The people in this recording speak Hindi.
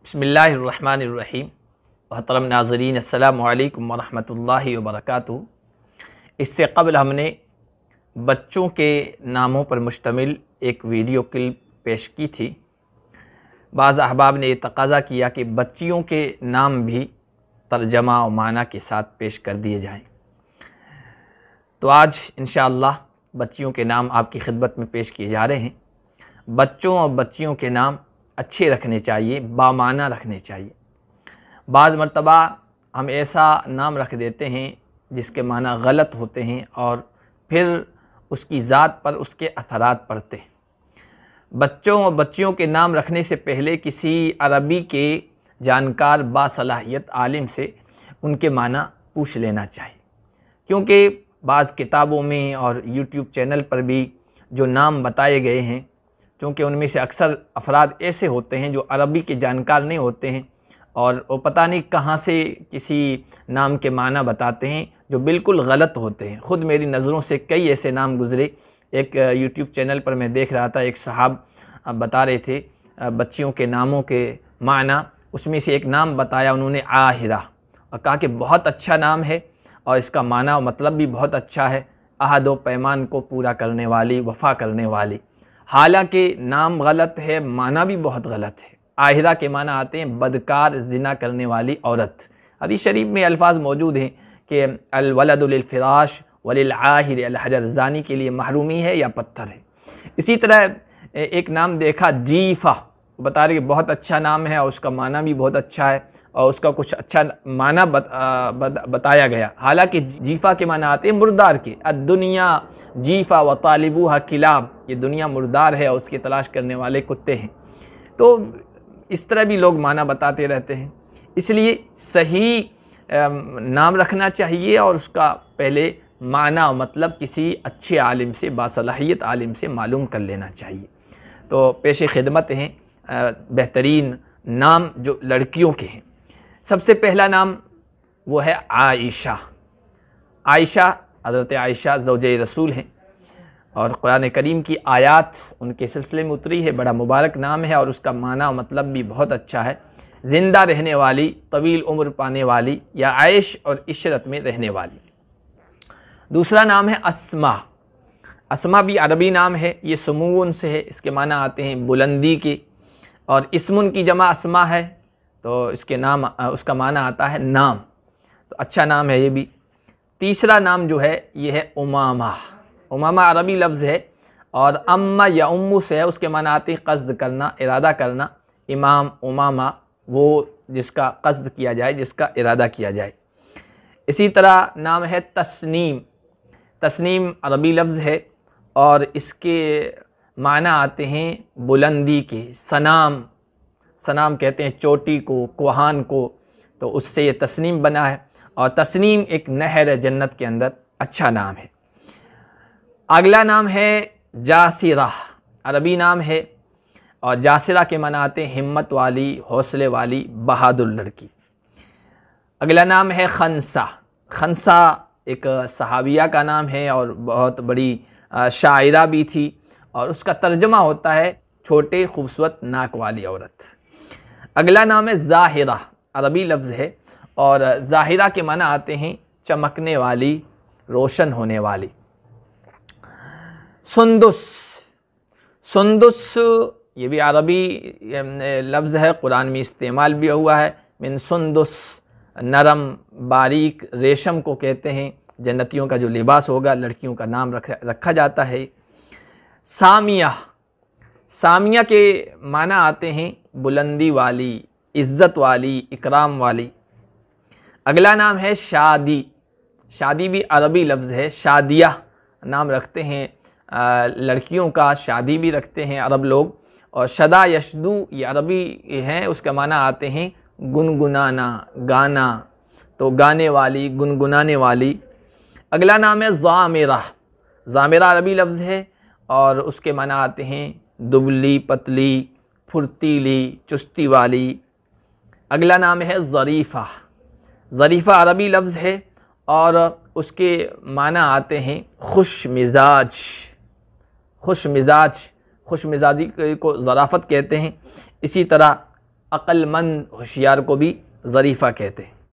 बिस्मिल्लाहिर्रहमानिर्रहीम। मोहतरम नाज़रीन, अस्सलामु अलैकुम वरहमतुल्लाहि वबरकातुहू। इससे क़ब्ल हमने बच्चों के नामों पर मुश्तमिल एक वीडियो क्लिप पेश की थी। बाज़ अहबाब ने तक़ाज़ा किया कि बच्चियों के नाम भी तर्जमा और माना के साथ पेश कर दिए जाएं। तो आज इंशाअल्लाह बच्चियों के नाम आपकी खिदमत में पेश किए जा रहे हैं। बच्चों और बच्चियों के नाम अच्छे रखने चाहिए, बामाना रखने चाहिए। बाज़ मरतबा हम ऐसा नाम रख देते हैं जिसके माना गलत होते हैं और फिर उसकी ज़ात पर उसके असरात पड़ते हैं। बच्चों और बच्चियों के नाम रखने से पहले किसी अरबी के जानकार बासलाहियत आलिम से उनके माना पूछ लेना चाहिए, क्योंकि बाज़ किताबों में और यूट्यूब चैनल पर भी जो नाम बताए गए हैं, क्योंकि उनमें से अक्सर अफराद ऐसे होते हैं जो अरबी के जानकार नहीं होते हैं और वो पता नहीं कहाँ से किसी नाम के माना बताते हैं जो बिल्कुल गलत होते हैं। ख़ुद मेरी नज़रों से कई ऐसे नाम गुज़रे। एक यूट्यूब चैनल पर मैं देख रहा था, एक साहब बता रहे थे बच्चियों के नामों के माना। उसमें से एक नाम बताया उन्होंने, आहिरा, और कहा कि बहुत अच्छा नाम है और इसका माना और मतलब भी बहुत अच्छा है, अहद व पैमान को पूरा करने वाली, वफ़ा करने वाली। हालांकि नाम गलत है, माना भी बहुत गलत है। आहिरा के माना आते हैं बदकार, ज़िना करने वाली औरत। हदीस शरीफ में अल्फाज मौजूद हैं कि अल वलदु लिल फ़िराश वलिल आहिर अल हजर, ज़ानी के लिए महरूमी है या पत्थर है। इसी तरह एक नाम देखा, जीफ़ा, बता रहे कि बहुत अच्छा नाम है और उसका माना भी बहुत अच्छा है और उसका कुछ अच्छा माना बताया गया। हालांकि जीफ़ा के माना आते हैं मुर्दार के। दुनिया जीफ़ा व तालिबूहा किलाब, ये दुनिया मुर्दार है और उसकी तलाश करने वाले कुत्ते हैं। तो इस तरह भी लोग माना बताते रहते हैं। इसलिए सही नाम रखना चाहिए और उसका पहले माना मतलब किसी अच्छे आलिम से, बासलाहियत आलिम से मालूम कर लेना चाहिए। तो पेश खिदमत हैं बेहतरीन नाम जो लड़कियों के हैं। सबसे पहला नाम वो है आयशा। आयशा, हज़रत आयशा ज़ौजे रसूल हैं और कुरान करीम की आयात उनके सिलसिले में उतरी है। बड़ा मुबारक नाम है और उसका माना मतलब भी बहुत अच्छा है, ज़िंदा रहने वाली, तवील उम्र पाने वाली या आयश और इशरत में रहने वाली। दूसरा नाम है अस्मा। अस्मा भी अरबी नाम है, ये सुमून से है, इसके माना आते हैं बुलंदी के, और इस्मुन की जमा अस्मा है तो इसके नाम, उसका माना आता है नाम। तो अच्छा नाम है ये भी। तीसरा नाम जो है ये है उमामा। उमामा अरबी लफ्ज़ है और अम्मा या उम्मू से है, उसके माना आते हैं क़स्द करना, इरादा करना। इमाम, उमामा, वो जिसका क़स्द किया जाए, जिसका इरादा किया जाए। इसी तरह नाम है तस्नीम। तस्नीम अरबी लफ्ज़ है और इसके माना आते हैं बुलंदी के। सनाम, सनाम कहते हैं चोटी को, कोहान को, तो उससे ये तस्नीम बना है। और तस्नीम एक नहर है जन्नत के अंदर, अच्छा नाम है। अगला नाम है जासिरा, अरबी नाम है और जासिरा के माना आते हैं हिम्मत वाली, हौसले वाली, बहादुर लड़की। अगला नाम है खंसा। खंसा एक सहाबिया का नाम है और बहुत बड़ी शायरा भी थी और उसका तर्जमा होता है छोटे खूबसूरत नाक वाली औरत। अगला नाम है ज़ाहिरा, अरबी लफ्ज़ है और ज़ाहिरा के माना आते हैं चमकने वाली, रोशन होने वाली। सुंदुस। सुंदुस ये भी अरबी लफ्ज़ है, कुरान में इस्तेमाल भी हुआ है। मिन सुंदुस, नरम बारीक रेशम को कहते हैं। जन्नतियों का जो लिबास होगा, लड़कियों का नाम रखा जाता है। सामिया। सामिया के माना आते हैं बुलंदी वाली, इज़्ज़त वाली, इकराम वाली। अगला नाम है शादी। शादी भी अरबी लफ्ज़ है। शादिया नाम रखते हैं लड़कियों का, शादी भी रखते हैं अरब लोग। और शदा यशदू ये अरबी हैं, उसका माना आते हैं गुनगुनाना, गाना, तो गाने वाली, गुनगुनाने वाली। अगला नाम है ज़ामिरा। ज़ामिरा अरबी लफ्ज़ है और उसके माना आते हैं दुबली, पतली, फुर्तीली, चुस्ती वाली। अगला नाम है ज़रीफ़ा। ज़रीफ़ा अरबी लफ्ज़ है और उसके माना आते हैं खुश मिजाज। खुश मिजाज, खुश मिजाजी को ज़राफ़त कहते हैं। इसी तरह अक्लमंद होशियार को भी ज़रीफ़ा कहते हैं।